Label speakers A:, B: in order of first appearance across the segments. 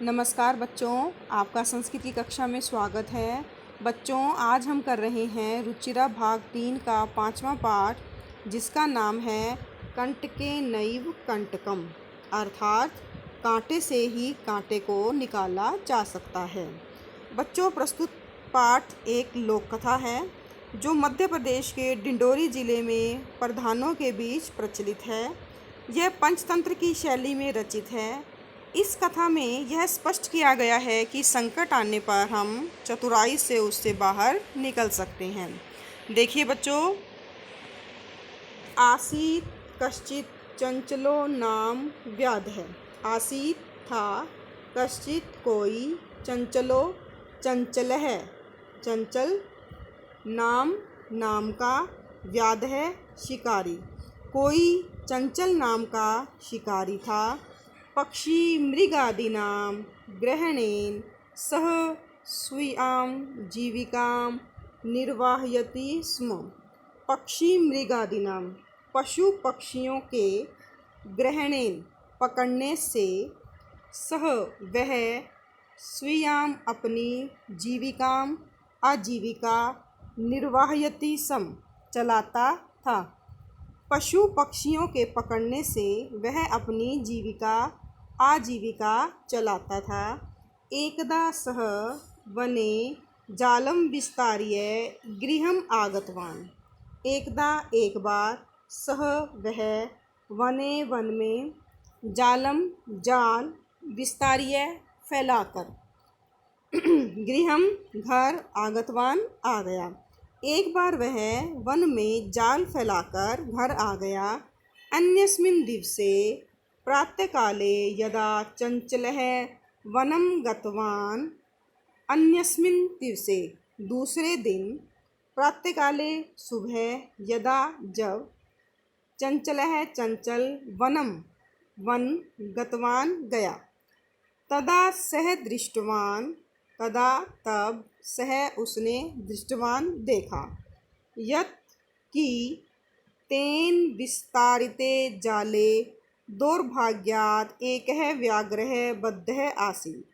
A: नमस्कार बच्चों, आपका संस्कृत की कक्षा में स्वागत है। बच्चों, आज हम कर रहे हैं रुचिरा भाग 3 का 5वां पाठ, जिसका नाम है कंटके नैव कंटकम, अर्थात कांटे से ही कांटे को निकाला जा सकता है। बच्चों, प्रस्तुत पाठ एक लोक कथा है जो मध्य प्रदेश के डिंडोरी जिले में प्रधानों के बीच प्रचलित है। यह पंचतंत्र की शैली में रचित है। इस कथा में यह स्पष्ट किया गया है कि संकट आने पर हम चतुराई से उससे बाहर निकल सकते हैं। देखिए बच्चों, आसीत कश्चित चंचलो नाम व्याधः। आसीत था कश्चित कोई, चंचलो चंचल है, चंचल नाम का, व्याधः शिकारी, कोई चंचल नाम का शिकारी था। पक्षी मृगादीनां ग्रहणेन सह स्वीयां जीविकां निर्वाहयति स्म। पक्षी मृगादीनां, पशु पक्षियों के, ग्रहणेन पकड़ने से, सह वह, स्वीयां अपनी, जीविकां आजीविका, निर्वाहयति स्म चलाता था। पशु पक्षियों के पकड़ने से वह अपनी जीविका आजीविका चलाता था। एकदा सः वने जालं विस्तार्य गृहम् आगतवान्। एकदा एक बार, सः वह, वने वन में, जालं जाल, विस्तार्य फैलाकर, गृहम घर, आगतवान आ गया। एक बार वह वन में जाल फैलाकर घर आ गया। अन्यस्मिन् दिवसे प्रातःकाले यदा चंचलः वनं गतवान्। अन्यस्मिन् दिवसे दूसरे दिन, प्रातःकाले सुबह, यदा जब, चंचलः चंचल, वनं वन, गतवान गया, तदा सः दृष्टवान्, तदा तब, सह उसने, दृष्टवान देखा, यत् कि तेन विस्तारिते जाले दौर्भाग्यात् एकः व्याघ्रः बद्धः आसीत्।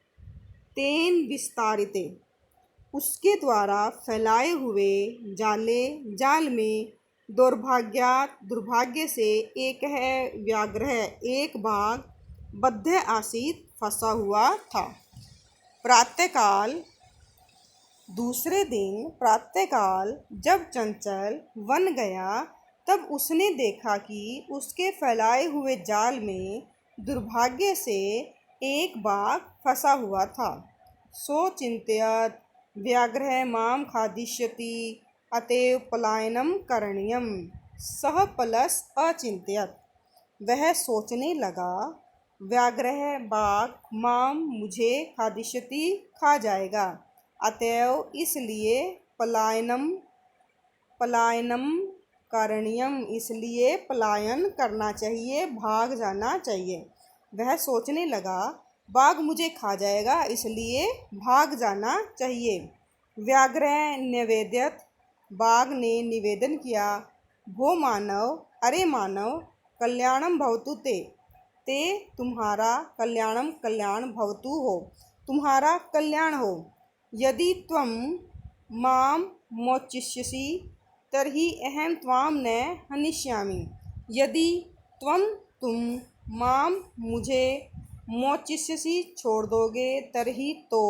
A: तेन विस्तारिते, उसके द्वारा फैलाए हुए, जाले जाल में, दौर्भाग्यात् दुर्भाग्य से, एक है व्याघ्र एक बाघ, बद्ध आसीत फंसा हुआ था। प्रातःकाल, दूसरे दिन प्रातःकाल जब चंचल वन गया, तब उसने देखा कि उसके फैलाए हुए जाल में दुर्भाग्य से एक बाघ फंसा हुआ था। सो चिंतयत् व्याघ्रः मां खादिष्यति अतएव पलायनं करणीयम्। सः पलस अचिंत्यत, वह सोचने लगा, व्याघ्रः बाघ, मां मुझे, खादिष्यति खा जाएगा, अतएव इसलिए पलायनम करणीयम, इसलिए पलायन करना चाहिए, भाग जाना चाहिए। वह सोचने लगा, बाघ मुझे खा जाएगा, इसलिए भाग जाना चाहिए। व्याघ्र निवेदयत्, बाघ ने निवेदन किया, भो मानव, अरे मानव, कल्याणम भवतु ते तुम्हारा कल्याणम कल्याण भवतु हो, तुम्हारा कल्याण हो। यदि त्वं मां मोचिष्यसि तर्हि अहं त्वां न हनिष्यामि। यदि तुम मां मुझे मोचिष्यसि छोड़ दोगे, तर्हि तो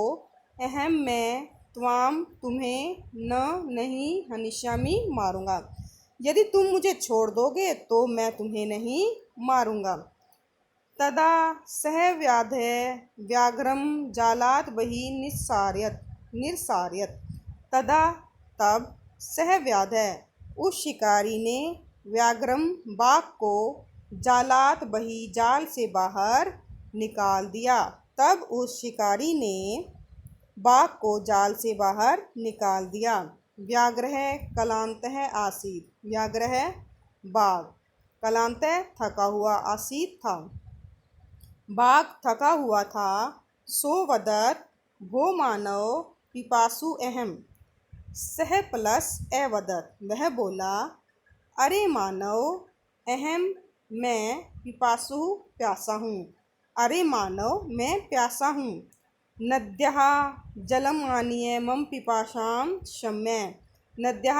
A: अहं मैं त्वां तुम्हें नहीं हनिष्यामि मारूंगा। यदि तुम मुझे छोड़ दोगे तो मैं तुम्हें नहीं मारूंगा। तदा सह व्याधः व्याघ्रं जालात् बहिः निस्सारयत्। तदा तब, सह व्याधः उस शिकारी ने, व्याघ्रम बाघ को, जालात बही जाल से बाहर निकाल दिया। तब उस शिकारी ने बाघ को जाल से बाहर निकाल दिया। व्याघ्रः क्लान्तः आसीत्, व्याघ्रः बाघ, क्लान्तः थका हुआ, आसीत् था, बाघ थका हुआ था। सो वदत्, भो मानव पिपासु अहम्। सह प्लस अवदत्, वह बोला, अरे मानव, अहम मैं, पिपासु प्यासा हूँ, अरे मानव, मैं प्यासा हूँ। नद्यः जलम आनीय मम पिपासां शम्य। नद्यः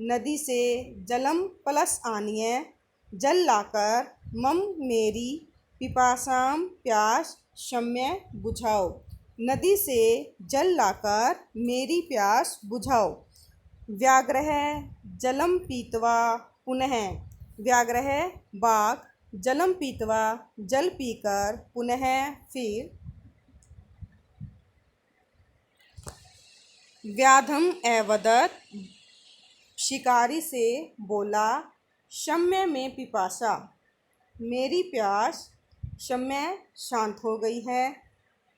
A: नदी से, जलम प्लस आनीय जल लाकर, मम मेरी, पिपासां प्यास, शम्य बुझाओ। नदी से जल लाकर मेरी प्यास बुझाओ। व्याघ्रः जलम पीत्वा पुनः। व्याघ्रः बाघ जलम पीत्वा जल पीकर पुनः फिर। व्याधम एवदत् शिकारी से बोला, शम्य में पिपासा, मेरी प्यास शम्य शांत हो गई है।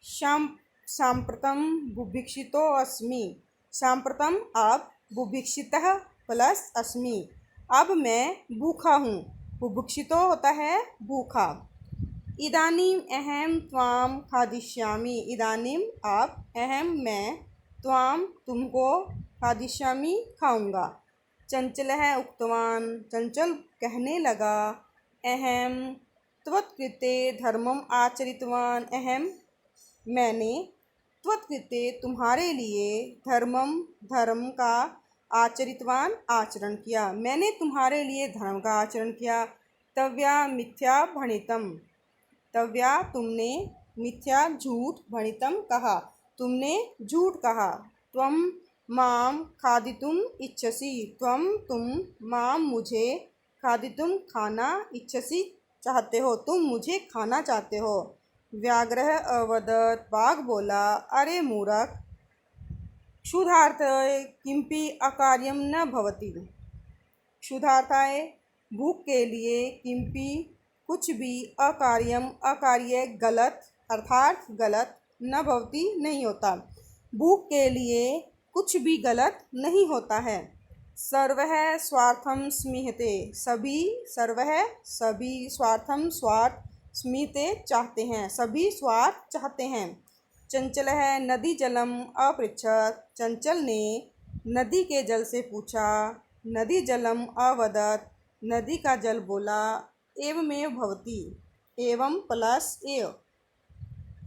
A: सांप्रतम बुभुक्षितो अस्मि। सांप्रतम अब, बुभुक्षितः प्लस अस्मि, अब मैं भूखा हूँ। बुभुक्षितो होता है भूखा। इदानीम अहम त्वाम खादिष्यामि। इदानीम अब, अहम मैं, त्वाम तुमको, खादिष्यामि खाऊंगा। चंचलः उक्तवान। चंचल कहने लगा, अहम त्वत्कृते धर्मम आचरितवान। अहम मैंने, त्वत्कृते तुम्हारे लिए, धर्मम धर्म का, आचरितवान आचरण किया, मैंने तुम्हारे लिए धर्म का आचरण किया। तव्या मिथ्या भणितम। तव्या तुमने, मिथ्या झूठ, भणितम कहा, तुमने झूठ कहा। त्वम माम खादितुम इच्छसि। त्वम तुम, माम मुझे, खादितुम खाना, इच्छसि चाहते हो, तुम मुझे खाना चाहते हो। व्याघ्रः अवदत् बाघ बोला, अरे मूर्ख, क्षुधार्ताय किंपि अकार्यम न भवति। क्षुधार्ताय भूख के लिए, किंपि कुछ भी, अकार्यम अकार्य गलत, अर्थात गलत, न भवति नहीं होता, भूख के लिए कुछ भी गलत नहीं होता है। सर्वः स्वार्थम स्मीहते। सभी, सर्वः सभी, स्वार्थम स्वार्थ, स्मीहते चाहते हैं, सभी स्वार्थ चाहते हैं। चंचलः नदी जलम अपृच्छत्। चंचल ने नदी के जल से पूछा। नदी जलम अवदत्। नदी का जल बोला, एवमेव भवति। एवं प्लस एव,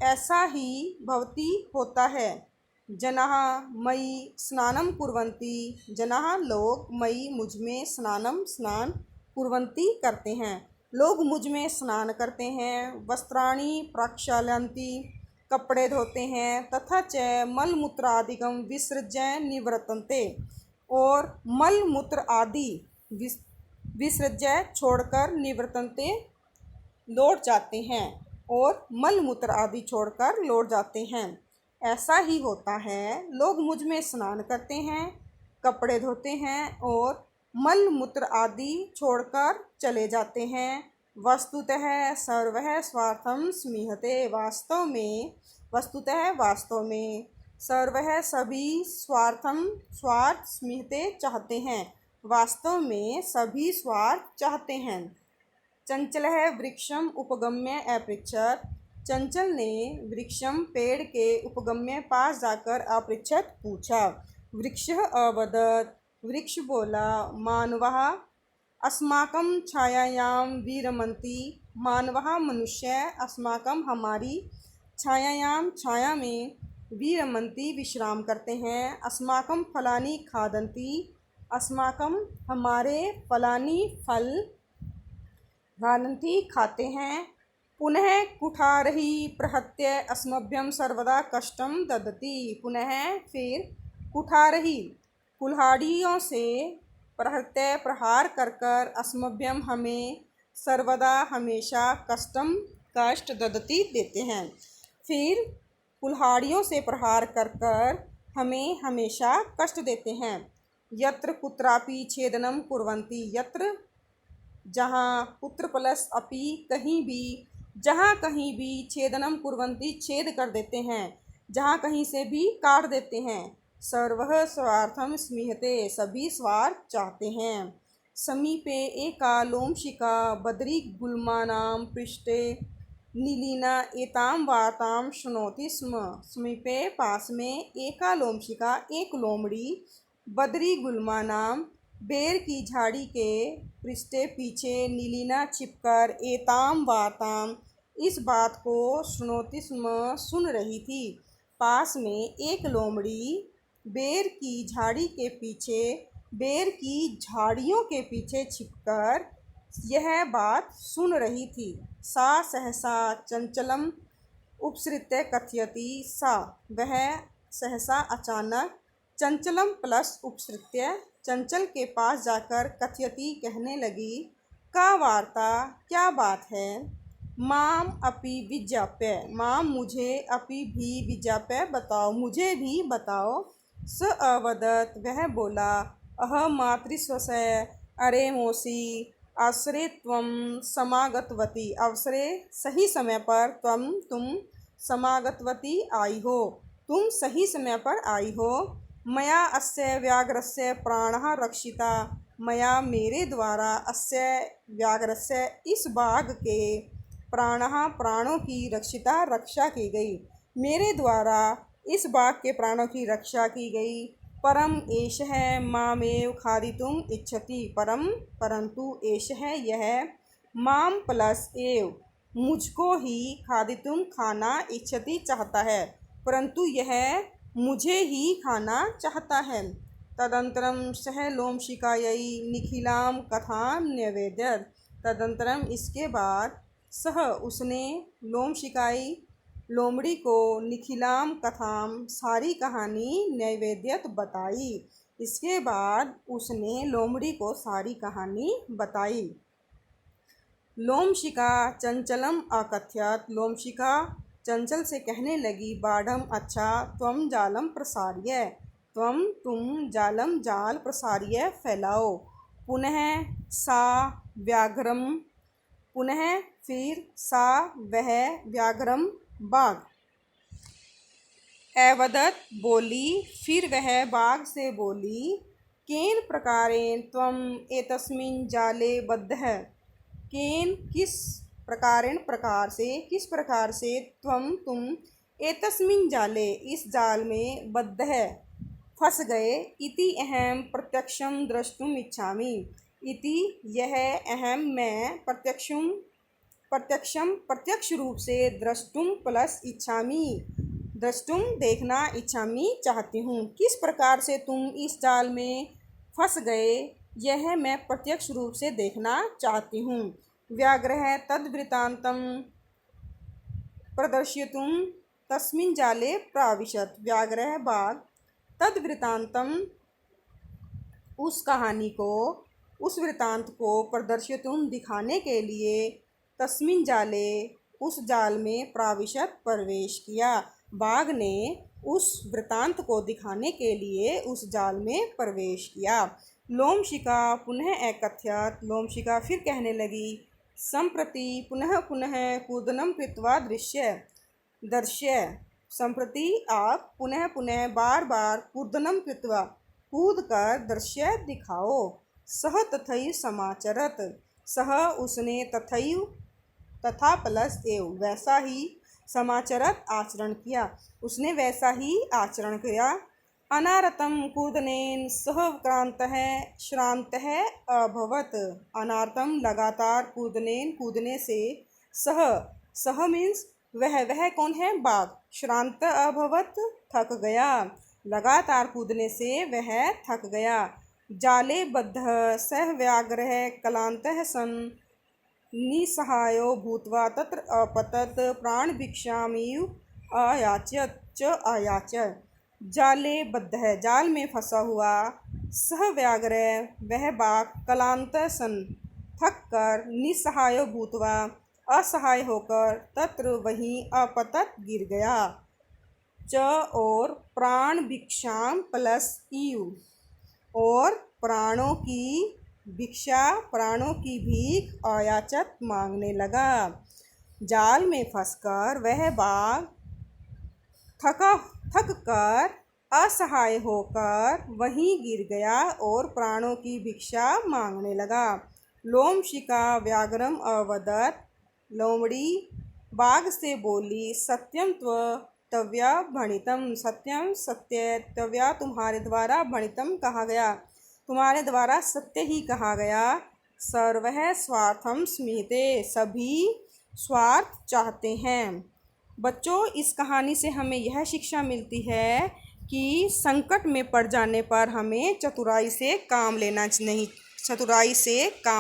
A: ऐसा ही, भवति होता है। जनाः मयि स्नानं कुर्वन्ति। जनाः लोग, मयि मुझमें, स्नानं स्नान, कुर्वन्ति करते हैं, लोग मुझ में स्नान करते हैं। वस्त्राणि प्रक्षालयन्ति, कपड़े धोते हैं। तथा च मलमूत्रादिकं विसृज्य निवर्तन्ते, और मल मूत्र आदि विसृज्य छोड़कर, निवर्तन्ते लौट जाते हैं, और मल मूत्र आदि छोड़कर लौट जाते हैं। ऐसा ही होता है, लोग मुझ में स्नान करते हैं, कपड़े धोते हैं, और मल मूत्र आदि छोड़कर चले जाते हैं। वस्तुतः सर्वः स्वार्थम स्मीहते। वास्तव में, वस्तुतः वास्तव में, सर्वः सभी, स्वार्थम स्वार्थ, स्मीहते चाहते हैं, वास्तव में सभी स्वार्थ चाहते हैं। चंचलः वृक्षम उपगम्य अपृच्छत्। चंचल ने वृक्षम पेड़ के उपगम्य पास जाकर अपृच्छत् पूछा। वृक्षः अवदत्। वृक्ष बोला, मानवः अस्माकं छायायां विरमन्ति। मानवः मनुष्य, अस्माकं हमारी, छायायां छाया में, विरमन्ति विश्राम करते हैं। अस्माकं फलानि खादन्ति। अस्माकं हमारे, फलानि फल, खादन्ति खाते हैं। पुनः कुठारहि प्रहत्य अस्मभ्यं सर्वदा कष्टं ददति। पुनः फिर, कुठारहि कुल्हाड़ियों से, प्रहत्य प्रहार कर कर, अस्मभ्यम हमें, सर्वदा हमेशा, कष्टम कष्ट, ददति देते हैं। फिर कुल्हाड़ियों से प्रहार कर कर हमें हमेशा कष्ट देते हैं। यत्र कुत्रापि छेदनम कुर्वन्ति। यत्र जहाँ, पुत्र प्लस अपि, कहीं भी, जहाँ कहीं भी, छेदनम कुर्वन्ति छेद कर देते हैं, जहाँ कहीं से भी काट देते हैं। सर्वः स्वार्थम स्मीहते, सभी स्वार्थ चाहते हैं। समीपे एका लोमशिका बद्री गुल्मानां पृष्ठे नीलिना एतां वार्तां शृणोति स्म। समीपे पास में, एका लोमशिका एक लोमड़ी, बद्री गुल्मानां बेर की झाड़ी के, पृष्ठे पीछे, नीलिना छिपकर, एतां वार्तां इस बात को सुनोती सुन रही थी। पास में एक लोमड़ी बेर की झाड़ियों के पीछे छिपकर यह बात सुन रही थी। सा सहसा चंचलम उपसृत्य कथयति। सा वह सहसा अचानक चंचलम प्लस उपसृत्य चंचल के पास जाकर कथयति कहने लगी। का वार्ता क्या बात है। माम अपि विज्ञाप्य माम मुझे अपि भी विज्ञाप्य बताओ मुझे भी बताओ। स अवदत वह बोला। अह मातृस्वस्य अरे मौसी अवसरे त्वं समागतवती अवसरे सही समय पर तुम समागतवती आई हो तुम सही समय पर आई हो। मया अस्य व्याघ्रस्य प्राणः रक्षिता मया मेरे द्वारा अस्य व्याघ्रस्य इस बाघ के प्राणों की रक्षा की गई। मेरे द्वारा इस बाघ के प्राणों की रक्षा की गई। परम एषः मामेव खादितुम् इच्छति परंतु एषः यह माम प्लस एव मुझको ही खादितुम खाना इच्छति चाहता है परंतु यह मुझे ही खाना चाहता है। तदंतरम सह लोमशिकायै निखिलां कथां न्यवेदयत् तदंतरम इसके बाद सह उसने लोमशिकाई लोमड़ी को निखिलाम कथाम सारी कहानी नैवेद्यत बताई। इसके बाद उसने लोमड़ी को सारी कहानी बताई। लोमशिका चंचलम अकथयत लोमशिका चंचल से कहने लगी। बाढ़म अच्छा त्वम जालम प्रसार्य तुम जाल प्रसार्य फैलाओ। पुनः सा व्याघ्रम पुनः फिर सा वह व्याघ्रम बाघ अवदत बोली फिर वह बाघ से बोली। केन प्रकारेण त्वम एतस्मिन् जाले बद्धः केन किस प्रकार से तुम एतस्मिन् जाले इस जाल में बद्धः फंस गए। इति अहम प्रत्यक्षम द्रष्टुम इच्छामि इति यह अहम मैं प्रत्यक्ष रूप से द्रष्टुम प्लस इच्छामि द्रष्टुम देखना इच्छामि चाहती हूँ। किस प्रकार से तुम इस जाल में फंस गए यह मैं प्रत्यक्ष रूप से देखना चाहती हूँ। व्याघ्रः तद्वृत्तान्तं प्रदर्शयितुं तस्मिन् जाले प्राविशत व्याघ्रः बाघ तद्वृत्तान्तं उस वृत्तांत को प्रदर्शयितुं दिखाने के लिए तस्मिन् जाले उस जाल में प्राविशत प्रवेश किया। बाघ ने उस वृत्तांत को दिखाने के लिए उस जाल में प्रवेश किया। लोमशिका पुनः अकथयत लोमशिका फिर कहने लगी। संप्रति पुनः कूदनम कृत्वा दर्श्य संप्रति आप पुनः बार कूदनम कृत्वा कूद कर दृश्य दिखाओ। सह तथैव समाचरत सह उसने तथा प्लस एव वैसा ही समाचरत आचरण किया उसने वैसा ही आचरण किया। अनारतं कूदनेन सह क्रांतः श्रान्तः अभवत अनारतं लगातार कूदने से सह मीन्स वह कौन है बाघ। श्रांत अभवत थक गया लगातार कूदने से वह थक गया। जाले बद्धः सह व्याघ्रः क्लान्तः सन् निसहायो भूत्वा तत्र अपतत प्राणभिक्षामिव अयाचत जाले बद्धः जाल में फंसा हुआ सह व्याघ्र वह बाघ क्लान्तः सन् थक कर निसहायो भूत्वा असहाय होकर तत्र वहीं अपतत गिर गया। च और प्राण भिक्षाम प्लस यू और प्राणों की भीख अयाचत मांगने लगा। जाल में फंसकर वह बाघ थक कर असहाय होकर वहीं गिर गया और प्राणों की भिक्षा मांगने लगा। लोमशिका व्याघ्रम अवदत लोमड़ी बाघ से बोली। सत्यम त्वया भणितम सत्यम सत्य त्वया तुम्हारे द्वारा भणितम कहा गया तुम्हारे द्वारा सत्य ही कहा गया। सर्वः स्वार्थम स्मृते सभी स्वार्थ चाहते हैं। बच्चों, इस कहानी से हमें यह शिक्षा मिलती है कि संकट में पड़ जाने पर हमें चतुराई से काम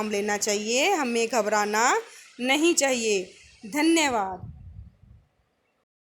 A: लेना चाहिए, हमें घबराना नहीं चाहिए। धन्यवाद।